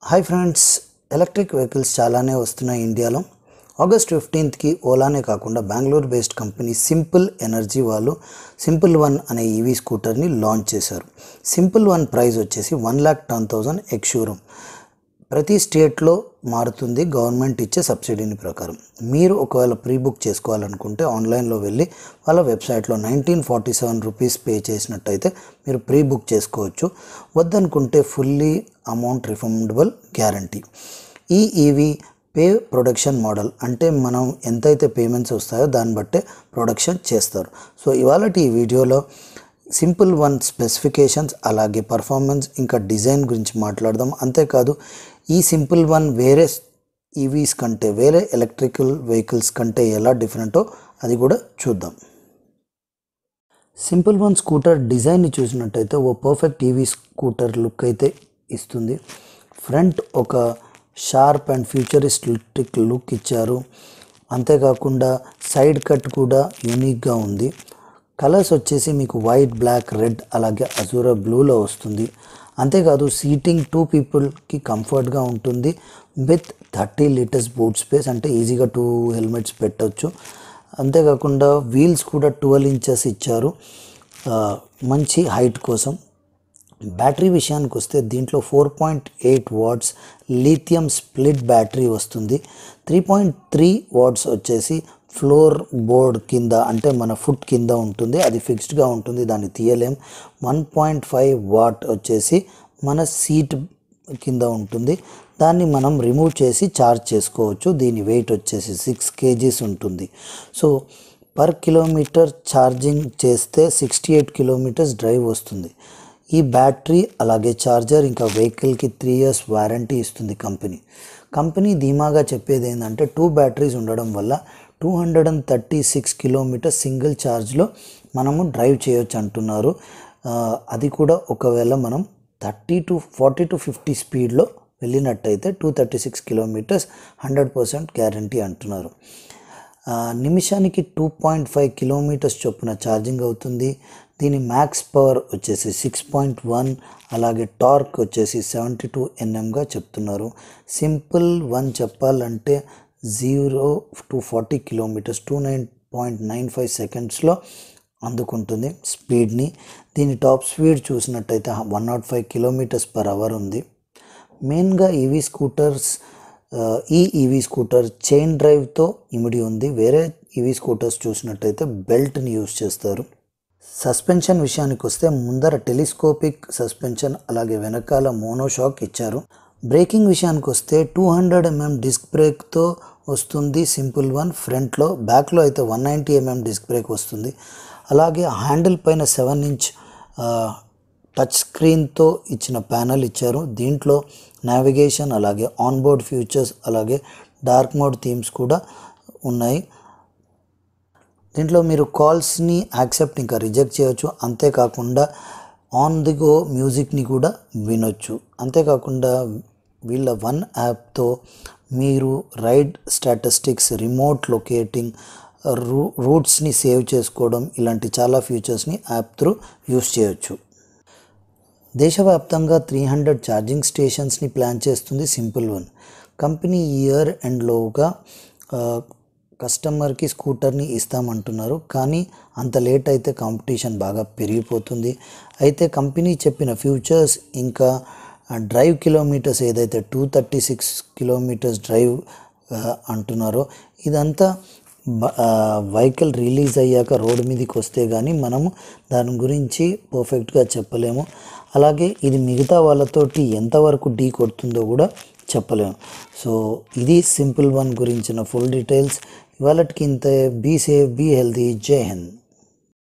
Hi friends, electric vehicles చాలానే వస్తున్నాయి ఇండియాలో. ఆగస్ట్ 15కి ఓలానే కాకుండా Bengaluru based company simple energy వాళ్ళు సింపుల్ వన్ అనే ఈవీ స్కూటర్ని లాంచ్ చేశారు. సింపుల్ వన్ ప్రైస్ వచ్చేసి 1,10,000 ఎక్స్ షోరూమ్. ప్రతి స్టేట్లో మారుతుంది గవర్నమెంట్ ఇచ్చే సబ్సిడీని ప్రకారం. మీరు ఒకవేళ ప్రీ బుక్ చేసుకోవాలనుకుంటే ఆన్లైన్లో వెళ్ళి వాళ్ళ వెబ్సైట్లో 1947 రూపీస్ పే చేసినట్టయితే మీరు ప్రీ బుక్ చేసుకోవచ్చు. వద్దనుకుంటే ఫుల్లీ అమౌంట్ రిఫండబుల్ గ్యారంటీ. ఈ ఈవీ పే ప్రొడక్షన్ మోడల్, అంటే మనం ఎంతైతే పేమెంట్స్ వస్తాయో దాన్ని బట్టే ప్రొడక్షన్ చేస్తారు. సో ఇవాళ ఈ వీడియోలో సింపుల్ వన్ స్పెసిఫికేషన్స్, అలాగే పర్ఫార్మెన్స్, ఇంకా డిజైన్ గురించి మాట్లాడదాం. అంతేకాదు ఈ సింపుల్ వన్ వేరే ఈవీస్ కంటే, వేరే ఎలక్ట్రికల్ వెహికల్స్ కంటే ఎలా డిఫరెంటో అది కూడా చూద్దాం. సింపుల్ వన్ స్కూటర్ డిజైన్ని చూసినట్టయితే ఓ పర్ఫెక్ట్ ఈవీ స్కూటర్ లుక్ అయితే ఇస్తుంది. ఫ్రంట్ ఒక షార్ప్ అండ్ ఫ్యూచరిస్టిక్ లుక్ ఇచ్చారు. అంతేకాకుండా సైడ్ కట్ కూడా యూనిక్గా ఉంది. కలర్స్ వచ్చేసి మీకు వైట్, బ్లాక్, రెడ్, అలాగే అజూరా బ్లూలో వస్తుంది. అంతేకాదు సీటింగ్ 2 పీపుల్కి కంఫర్ట్గా ఉంటుంది. విత్ 30 లీటర్స్ బూట్ స్పేస్, అంటే ఈజీగా 2 హెల్మెట్స్ పెట్టవచ్చు. అంతేకాకుండా వీల్స్ కూడా 12 ఇంచెస్ ఇచ్చారు మంచి హైట్ కోసం. బ్యాటరీ విషయానికి వస్తే దీంట్లో 4.8 వాట్స్ లిథియం స్ప్లిట్ బ్యాటరీ వస్తుంది. 3.3 వాట్స్ వచ్చేసి ఫ్లోర్ బోర్డ్ కింద, అంటే మన ఫుట్ కింద ఉంటుంది, అది ఫిక్స్డ్గా ఉంటుంది, దాన్ని తీయలేం. 1.5 వాట్ వచ్చేసి మన సీట్ కింద ఉంటుంది, దాన్ని మనం రిమూవ్ చేసి ఛార్జ్ చేసుకోవచ్చు. దీని వెయిట్ వచ్చేసి 6 kgs ఉంటుంది. సో పర్ కిలోమీటర్ ఛార్జింగ్ చేస్తే 68 కిలోమీటర్స్ డ్రైవ్ వస్తుంది. ఈ బ్యాటరీ, అలాగే ఛార్జర్, ఇంకా వెహికల్కి 3 years వారంటీ ఇస్తుంది కంపెనీ ధీమాగా చెప్పేది ఏంటంటే 2 బ్యాటరీస్ ఉండడం వల్ల 236 కిలోమీటర్స్ సింగిల్ ఛార్జ్లో మనము డ్రైవ్ చేయొచ్చు అంటున్నారు. అది కూడా ఒకవేళ మనం 40 to 50 స్పీడ్లో వెళ్ళినట్టయితే 236 కిలోమీటర్స్ 100% గ్యారంటీ అంటున్నారు. నిమిషానికి 2.5 కిలోమీటర్స్ చొప్పున ఛార్జింగ్ అవుతుంది. దీని మ్యాక్స్ పవర్ వచ్చేసి 6.1, అలాగే టార్క్ వచ్చేసి 72 Nmగా చెప్తున్నారు. సింపుల్ వన్ చెప్పాలంటే 0 to 40 కిలోమీటర్స్ 29.95 సెకండ్స్లో అందుకుంటుంది స్పీడ్ని. దీని టాప్ స్పీడ్ చూసినట్టయితే 105 కిలోమీటర్స్ పర్ అవర్ ఉంది. మెయిన్గా ఈ ఈవీ స్కూటర్ చైన్ డ్రైవ్తో ఇమిడి ఉంది. వేరే ఈవీ స్కూటర్స్ చూసినట్టయితే బెల్ట్ని యూజ్ చేస్తారు. సస్పెన్షన్ విషయానికి వస్తే ముందర టెలిస్కోపిక్ సస్పెన్షన్, అలాగే వెనకాల మోనోషాక్ ఇచ్చారు. బ్రేకింగ్ విషయానికి వస్తే 200 mm డిస్క్ బ్రేక్తో వస్తుంది సింపుల్ వన్ ఫ్రంట్లో. బ్యాక్లో అయితే 190 mm డిస్క్ బ్రేక్ వస్తుంది. అలాగే హ్యాండిల్ పైన 7 inch టచ్ స్క్రీన్తో ఇచ్చిన ప్యానల్ ఇచ్చారు. దీంట్లో నావిగేషన్, అలాగే ఆన్బోర్డ్ ఫీచర్స్, అలాగే డార్క్ మోడ్ థీమ్స్ కూడా ఉన్నాయి. దీంట్లో మీరు కాల్స్ని యాక్సెప్ట్ ఇంకా రిజెక్ట్ చేయొచ్చు. అంతేకాకుండా ఆన్ ది గో మ్యూజిక్ని కూడా వినొచ్చు. అంతేకాకుండా వీళ్ళ వన్ యాప్తో మీరు రైడ్ స్టాటిస్టిక్స్, రిమోట్ లొకేటింగ్, రూట్స్ని సేవ్ చేసుకోవడం, ఇలాంటి చాలా ఫీచర్స్ని యాప్ త్రూ యూస్ చేయొచ్చు. దేశవ్యాప్తంగా 300 ఛార్జింగ్ స్టేషన్స్ని ప్లాన్ చేస్తుంది సింపుల్ వన్. కంపెనీ ఇయర్ ఎండ్లోగా కస్టమర్కి స్కూటర్ని ఇస్తామంటున్నారు. కానీ అంత లేట్ అయితే కాంపిటీషన్ బాగా పెరిగిపోతుంది. అయితే కంపెనీ చెప్పిన ఫ్యూచర్స్, ఇంకా డ్రైవ్ కిలోమీటర్స్ ఏదైతే 236 కిలోమీటర్స్ డ్రైవ్ అంటున్నారో, ఇదంతా వెహికల్ రిలీజ్ అయ్యాక రోడ్డు మీదకి వస్తే కానీ మనము దాని గురించి పర్ఫెక్ట్గా చెప్పలేము. అలాగే ఇది మిగతా వాళ్ళతోటి ఎంతవరకు ఢీ కొడుతుందో కూడా చెప్పలేము. సో ఇది సింపుల్ వన్ గురించిన ఫుల్ డీటెయిల్స్. ఇవాళకి ఇంతే. Be safe, be healthy. జై హింద్.